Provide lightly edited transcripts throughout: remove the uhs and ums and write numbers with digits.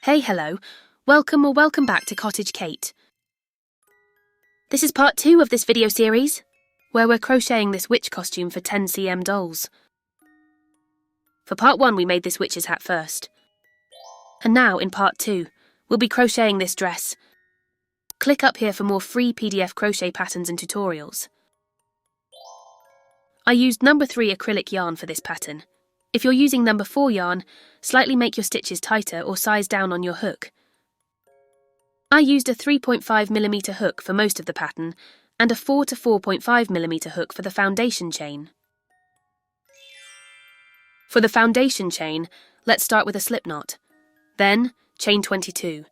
Hey, hello. Welcome or welcome back to Cottage Kate. This is part 2 of this video series, where we're crocheting this witch costume for 10cm dolls. For part 1 we made this witch's hat first. And now, in part 2, we'll be crocheting this dress. Click up here for more free PDF crochet patterns and tutorials. I used number 3 acrylic yarn for this pattern. If you're using number 4 yarn, slightly make your stitches tighter or size down on your hook. I used a 3.5mm hook for most of the pattern and a 4 to 4.5mm hook for the foundation chain. For the foundation chain, let's start with a slip knot. Then, chain 22.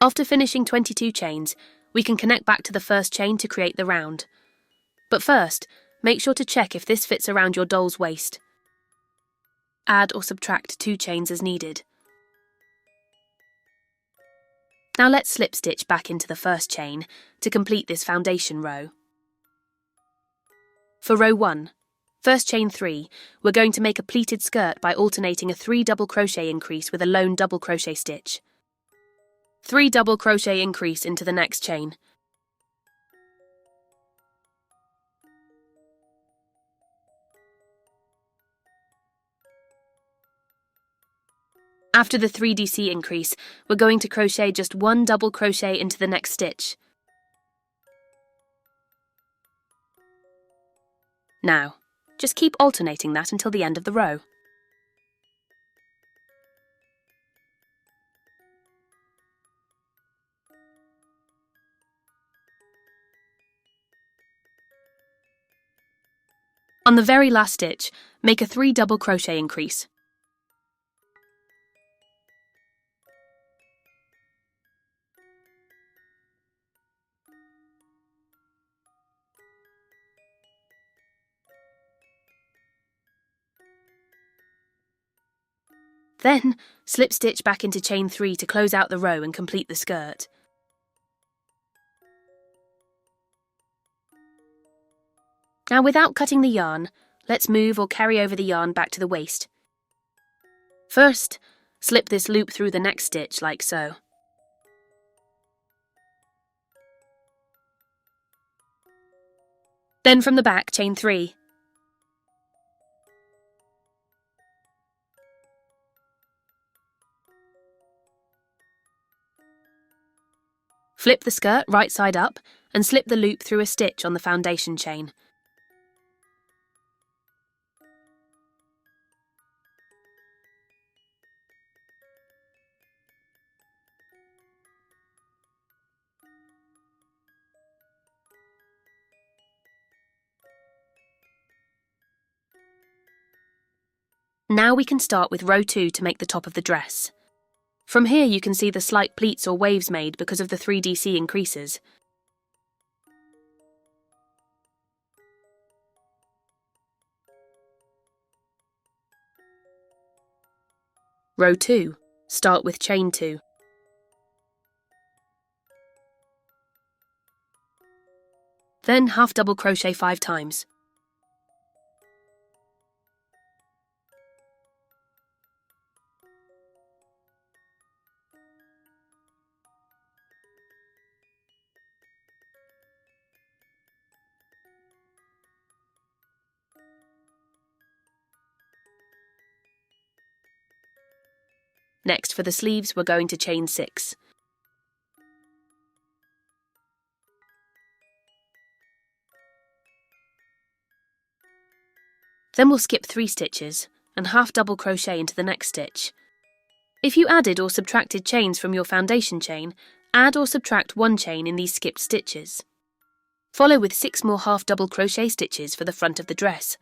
After finishing 22 chains, we can connect back to the first chain to create the round. But first, make sure to check if this fits around your doll's waist. Add or subtract 2 chains as needed. Now let's slip stitch back into the first chain to complete this foundation row. For row 1, first chain 3, we're going to make a pleated skirt by alternating a 3 double crochet increase with a lone double crochet stitch. 3 double crochet increase into the next chain. After the 3DC increase, we're going to crochet just 1 double crochet into the next stitch. Now, just keep alternating that until the end of the row. On the very last stitch, make a 3 double crochet increase. Then, slip stitch back into chain 3 to close out the row and complete the skirt. Now, without cutting the yarn, let's move or carry over the yarn back to the waist. First, slip this loop through the next stitch like so. Then from the back, chain 3. Flip the skirt right side up and slip the loop through a stitch on the foundation chain. Now we can start with row 2 to make the top of the dress. From here you can see the slight pleats or waves made because of the 3DC increases. Row 2, start with chain 2. Then half double crochet 5 times. Next, for the sleeves, we're going to chain 6. Then we'll skip 3 stitches and half double crochet into the next stitch. If you added or subtracted chains from your foundation chain, add or subtract 1 chain in these skipped stitches. Follow with 6 more half double crochet stitches for the front of the dress.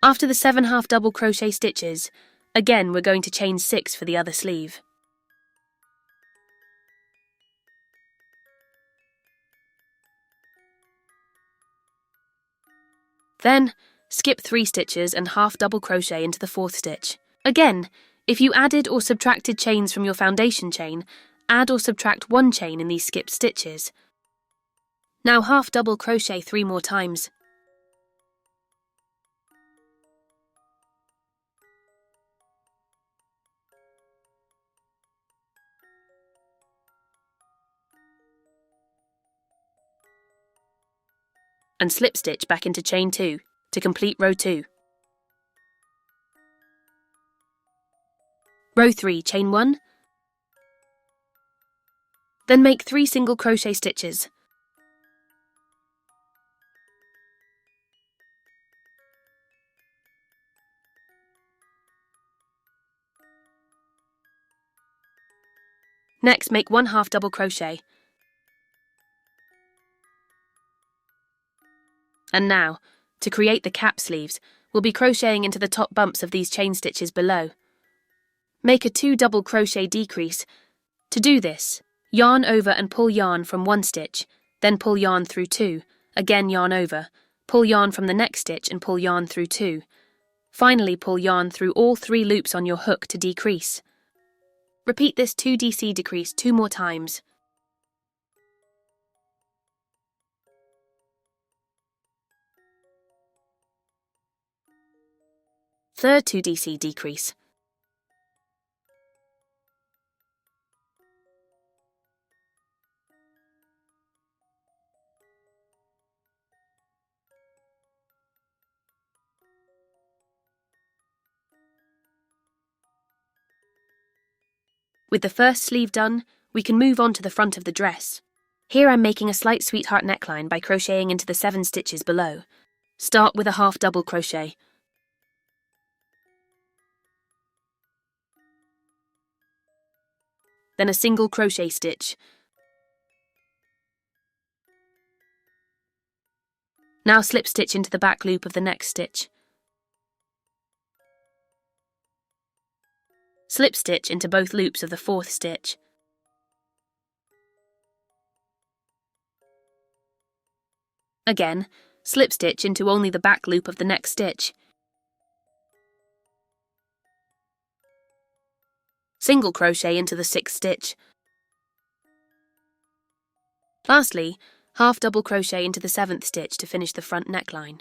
After the 7 half double crochet stitches, again we're going to chain 6 for the other sleeve. Then, skip 3 stitches and half double crochet into the 4th stitch. Again, if you added or subtracted chains from your foundation chain, add or subtract 1 chain in these skipped stitches. Now half double crochet 3 more times. And slip stitch back into chain 2 to complete row 2. Row 3, chain 1. Then make 3 single crochet stitches. Next, make 1 half double crochet. And now, to create the cap sleeves, we'll be crocheting into the top bumps of these chain stitches below. Make a 2 double crochet decrease. To do this, yarn over and pull yarn from 1 stitch, then pull yarn through 2, again yarn over, pull yarn from the next stitch and pull yarn through 2. Finally, pull yarn through all 3 loops on your hook to decrease. Repeat this 2DC decrease 2 more times. Third 2DC decrease. With the first sleeve done, we can move on to the front of the dress. Here I'm making a slight sweetheart neckline by crocheting into the 7 stitches below. Start with a half double crochet. Then a single crochet stitch. Now slip stitch into the back loop of the next stitch. Slip stitch into both loops of the 4th stitch. Again, slip stitch into only the back loop of the next stitch. Single crochet into the 6th stitch. Lastly, half double crochet into the 7th stitch to finish the front neckline.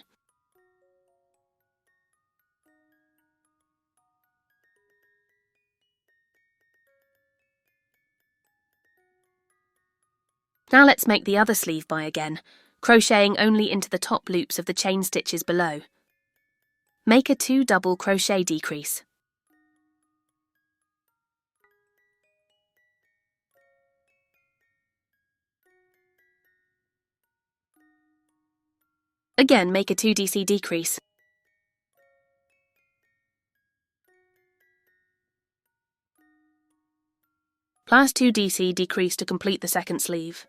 Now let's make the other sleeve by again, crocheting only into the top loops of the chain stitches below. Make a 2 double crochet decrease. Again, make a 2DC decrease. Plus 2DC decrease to complete the second sleeve.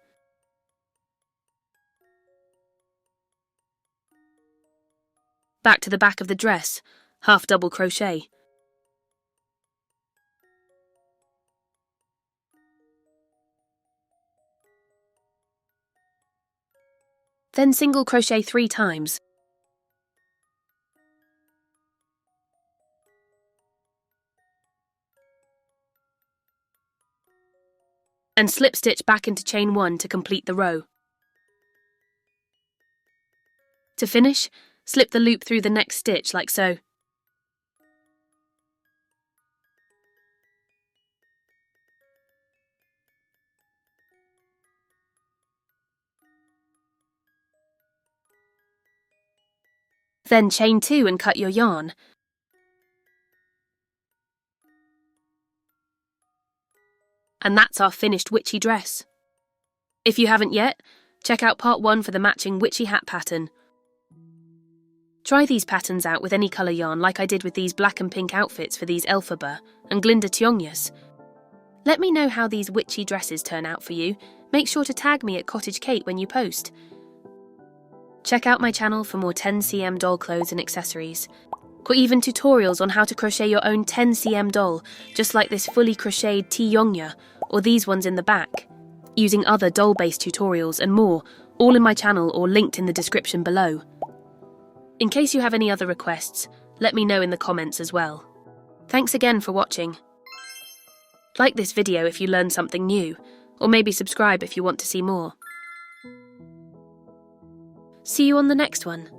Back to the back of the dress, half double crochet. Then single crochet 3 times. And slip stitch back into chain 1 to complete the row. To finish, slip the loop through the next stitch like so. Then chain 2 and cut your yarn. And that's our finished witchy dress. If you haven't yet, check out part 1 for the matching witchy hat pattern. Try these patterns out with any colour yarn like I did with these black and pink outfits for these Elphaba and Glinda tyongyas. Let me know how these witchy dresses turn out for you. Make sure to tag me at Cottage Kate when you post. Check out my channel for more 10cm doll clothes and accessories. or even tutorials on how to crochet your own 10cm doll, just like this fully crocheted tyongya, or these ones in the back, using other doll-based tutorials and more, all in my channel or linked in the description below. In case you have any other requests, let me know in the comments as well. Thanks again for watching. Like this video if you learned something new, or maybe subscribe if you want to see more. See you on the next one.